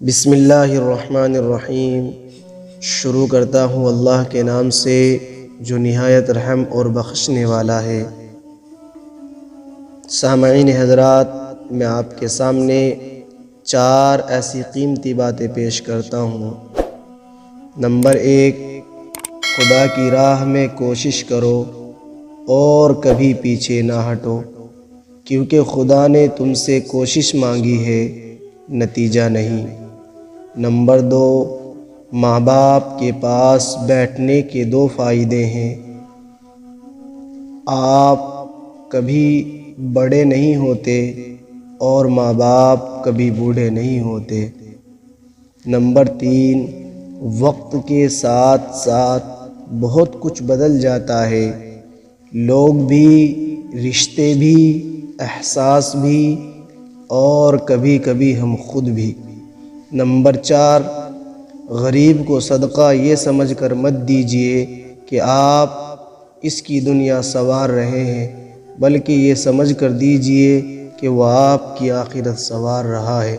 بسم اللہ الرحمن الرحیم۔ شروع کرتا ہوں اللہ کے نام سے جو نہایت رحم اور بخشنے والا ہے۔ سامعین حضرات، میں آپ کے سامنے 4 ایسی قیمتی باتیں پیش کرتا ہوں۔ نمبر 1، خدا کی راہ میں کوشش کرو اور کبھی پیچھے نہ ہٹو، کیونکہ خدا نے تم سے کوشش مانگی ہے، نتیجہ نہیں۔ نمبر 2، ماں باپ کے پاس بیٹھنے کے 2 فائدے ہیں۔ آپ کبھی بڑے نہیں ہوتے اور ماں باپ کبھی بوڑھے نہیں ہوتے۔ نمبر 3، وقت کے ساتھ ساتھ بہت کچھ بدل جاتا ہے، لوگ بھی، رشتے بھی، احساس بھی، اور کبھی کبھی ہم خود بھی۔ نمبر 4، غریب کو صدقہ یہ سمجھ کر مت دیجیے کہ آپ اس کی دنیا سنوار رہے ہیں، بلکہ یہ سمجھ کر دیجیے کہ وہ آپ کی آخرت سنوار رہا ہے۔